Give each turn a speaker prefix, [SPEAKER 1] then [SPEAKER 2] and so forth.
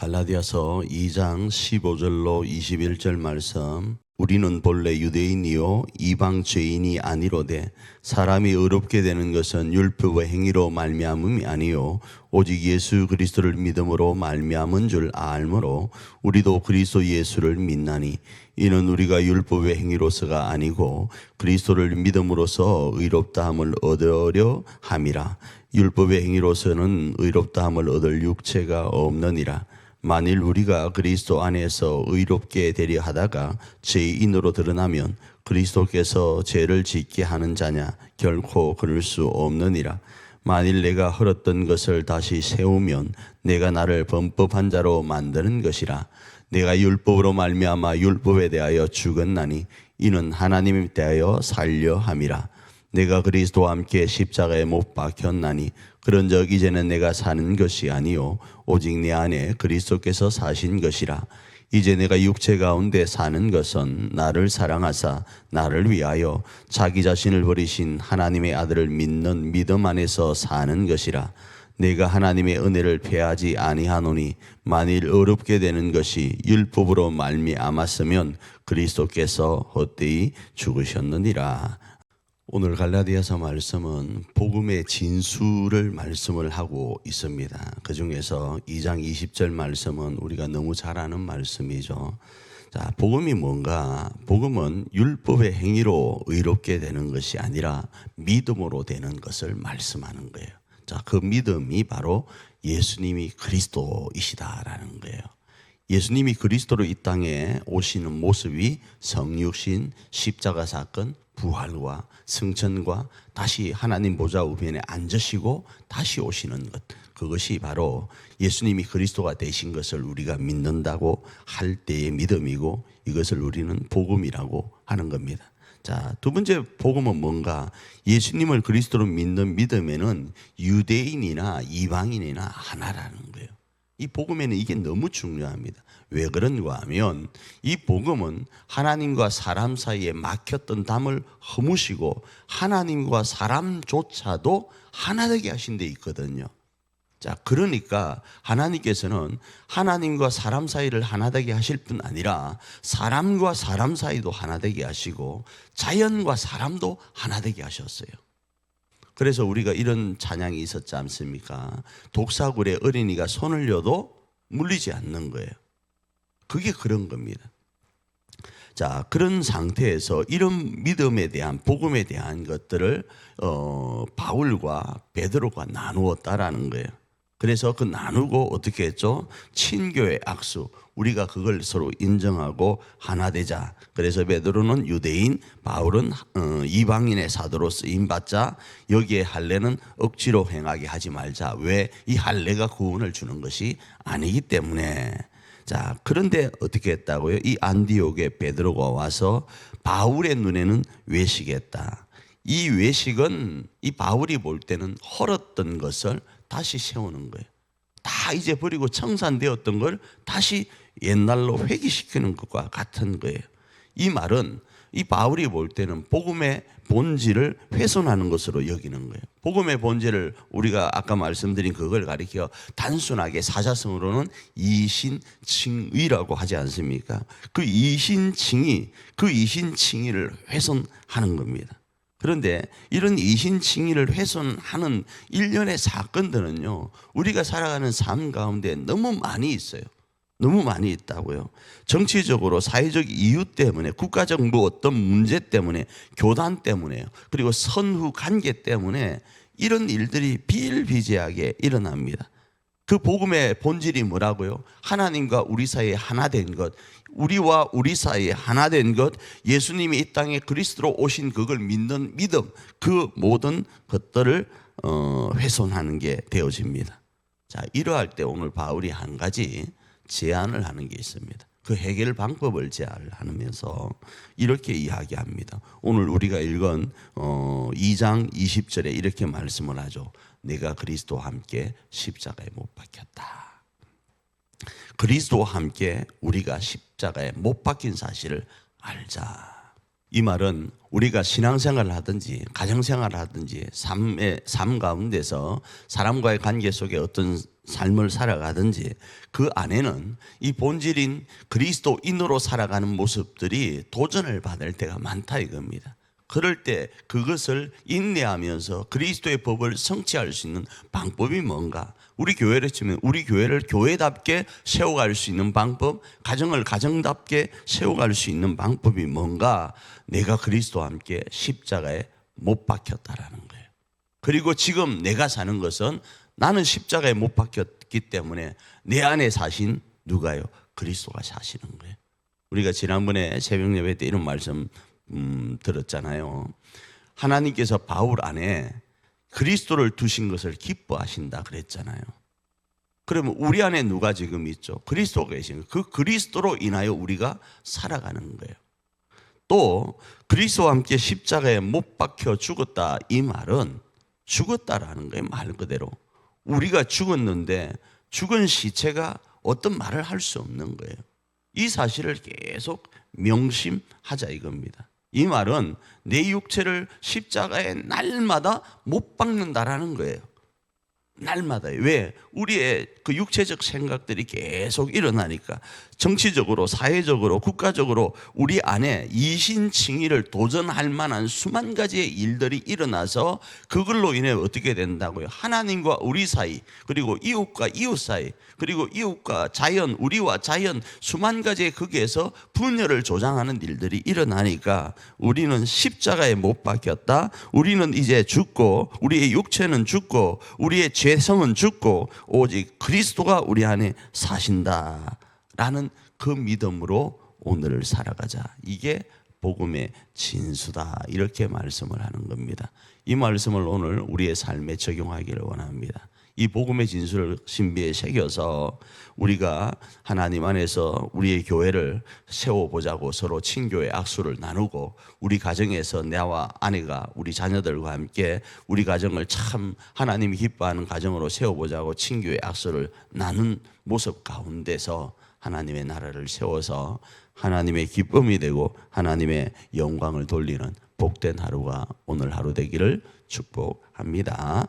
[SPEAKER 1] 갈라디아서 2장 15절로 21절 말씀. 우리는 본래 유대인이요 이방 죄인이 아니로되 사람이 의롭게 되는 것은 율법의 행위로 말미암음이 아니요 오직 예수 그리스도를 믿음으로 말미암은 줄 알므로 우리도 그리스도 예수를 믿나니 이는 우리가 율법의 행위로서가 아니고 그리스도를 믿음으로써 의롭다함을 얻으려 함이라. 율법의 행위로서는 의롭다함을 얻을 육체가 없느니라. 만일 우리가 그리스도 안에서 의롭게 되려 하다가 죄인으로 드러나면 그리스도께서 죄를 짓게 하는 자냐? 결코 그럴 수 없느니라. 만일 내가 헐었던 것을 다시 세우면 내가 나를 범법한 자로 만드는 것이라. 내가 율법으로 말미암아 율법에 대하여 죽었나니 이는 하나님에 대하여 살려 함이라. 내가 그리스도와 함께 십자가에 못 박혔나니 그런즉 이제는 내가 사는 것이 아니요 오직 내 안에 그리스도께서 사신 것이라. 이제 내가 육체 가운데 사는 것은 나를 사랑하사 나를 위하여 자기 자신을 버리신 하나님의 아들을 믿는 믿음 안에서 사는 것이라. 내가 하나님의 은혜를 패하지 아니하노니 만일 어렵게 되는 것이 율법으로 말미암았으면 그리스도께서 헛되이 죽으셨느니라. 오늘 갈라디아서 말씀은 복음의 진수를 말씀을 하고 있습니다. 그 중에서 2장 20절 말씀은 우리가 너무 잘 아는 말씀이죠. 자, 복음이 뭔가? 복음은 율법의 행위로 의롭게 되는 것이 아니라 믿음으로 되는 것을 말씀하는 거예요. 자, 그 믿음이 바로 예수님이 그리스도이시다라는 거예요. 예수님이 그리스도로 이 땅에 오시는 모습이 성육신, 십자가 사건, 부활과 승천과 다시 하나님 보좌 우편에 앉으시고 다시 오시는 것, 그것이 바로 예수님이 그리스도가 되신 것을 우리가 믿는다고 할 때의 믿음이고 이것을 우리는 복음이라고 하는 겁니다. 자, 두 번째 복음은 뭔가? 예수님을 그리스도로 믿는 믿음에는 유대인이나 이방인이나 하나라는 거예요. 이 복음에는 이게 너무 중요합니다. 왜 그런가 하면 이 복음은 하나님과 사람 사이에 막혔던 담을 허무시고 하나님과 사람조차도 하나 되게 하신 데 있거든요. 자, 그러니까 하나님께서는 하나님과 사람 사이를 하나 되게 하실 뿐 아니라 사람과 사람 사이도 하나 되게 하시고 자연과 사람도 하나 되게 하셨어요. 그래서 우리가 이런 찬양이 있었지 않습니까? 독사굴에 어린이가 손을 려도 물리지 않는 거예요. 그게 그런 겁니다. 자, 그런 상태에서 이런 믿음에 대한 복음에 대한 것들을 바울과 베드로가 나누었다라는 거예요. 그래서 그 나누고 어떻게 했죠? 친교의 악수, 우리가 그걸 서로 인정하고 하나 되자. 그래서 베드로는 유대인, 바울은 이방인의 사도로 쓰임받자. 여기에 할례는 억지로 행하게 하지 말자. 왜? 이 할례가 구원을 주는 것이 아니기 때문에. 자, 그런데 어떻게 했다고요? 이 안디옥에 베드로가 와서 바울의 눈에는 외식했다. 이 외식은 이 바울이 볼 때는 헐었던 것을 다시 세우는 거예요. 다 이제 버리고 청산되었던 걸 다시 옛날로 회귀시키는 것과 같은 거예요. 이 말은 이 바울이 볼 때는 복음의 본질을 훼손하는 것으로 여기는 거예요. 복음의 본질을 우리가 아까 말씀드린 그걸 가리켜 단순하게 사자성어로는 이신칭의라고 하지 않습니까? 그 이신칭의를 훼손하는 겁니다. 그런데 이런 이신칭의를 훼손하는 일련의 사건들은요, 우리가 살아가는 삶 가운데 너무 많이 있어요. 너무 많이 있다고요. 정치적으로 사회적 이유 때문에, 국가적 어떤 문제 때문에, 교단 때문에, 그리고 선후 관계 때문에 이런 일들이 비일비재하게 일어납니다. 그 복음의 본질이 뭐라고요? 하나님과 우리 사이에 하나 된 것, 우리와 우리 사이에 하나 된 것, 예수님이 이 땅에 그리스도로 오신 그걸 믿는 믿음, 그 모든 것들을 훼손하는 게 되어집니다. 자, 이러할 때 오늘 바울이 한 가지 제안을 하는 게 있습니다. 그 해결 방법을 제안을 하면서 이렇게 이야기합니다. 오늘 우리가 읽은 2장 20절에 이렇게 말씀을 하죠. 내가 그리스도와 함께 십자가에 못 박혔다. 그리스도와 함께 우리가 십자가에 못 박힌 사실을 알자. 이 말은 우리가 신앙생활을 하든지 가정생활을 하든지 삶 가운데서 사람과의 관계 속에 어떤 삶을 살아가든지 그 안에는 이 본질인 그리스도인으로 살아가는 모습들이 도전을 받을 때가 많다 이겁니다. 그럴 때 그것을 인내하면서 그리스도의 법을 성취할 수 있는 방법이 뭔가? 우리 교회를 치면 우리 교회를 교회답게 세워갈 수 있는 방법, 가정을 가정답게 세워갈 수 있는 방법이 뭔가? 내가 그리스도와 함께 십자가에 못 박혔다라는 거예요. 그리고 지금 내가 사는 것은 나는 십자가에 못 박혔기 때문에 내 안에 사신 누가요? 그리스도가 사시는 거예요. 우리가 지난번에 새벽 예배 때 이런 말씀 들었잖아요. 하나님께서 바울 안에 그리스도를 두신 것을 기뻐하신다 그랬잖아요. 그러면 우리 안에 누가 지금 있죠? 그리스도가 계신 거예요. 그 그리스도로 인하여 우리가 살아가는 거예요. 또 그리스도와 함께 십자가에 못 박혀 죽었다 이 말은 죽었다라는 거예요. 말 그대로 우리가 죽었는데 죽은 시체가 어떤 말을 할 수 없는 거예요. 이 사실을 계속 명심하자 이겁니다. 이 말은 내 육체를 십자가에 날마다 못 박는다라는 거예요. 날마다요. 왜? 우리의 그 육체적 생각들이 계속 일어나니까 정치적으로, 사회적으로, 국가적으로 우리 안에 이신칭의를 도전할 만한 수만 가지의 일들이 일어나서 그걸로 인해 어떻게 된다고요? 하나님과 우리 사이, 그리고 이웃과 이웃 사이, 그리고 이웃과 자연, 우리와 자연 수만 가지의 거기에서 분열을 조장하는 일들이 일어나니까 우리는 십자가에 못 박혔다. 우리는 이제 죽고 우리의 육체는 죽고 우리의 죄성은 죽고 오직 그리스도가 우리 안에 사신다라는 그 믿음으로 오늘을 살아가자. 이게 복음의 진수다. 이렇게 말씀을 하는 겁니다. 이 말씀을 오늘 우리의 삶에 적용하기를 원합니다. 이 복음의 진수를 신비에 새겨서 우리가 하나님 안에서 우리의 교회를 세워보자고 서로 친교의 악수를 나누고 우리 가정에서 나와 아내가 우리 자녀들과 함께 우리 가정을 참 하나님이 기뻐하는 가정으로 세워보자고 친교의 악수를 나눈 모습 가운데서 하나님의 나라를 세워서 하나님의 기쁨이 되고 하나님의 영광을 돌리는 복된 하루가 오늘 하루 되기를 축복합니다.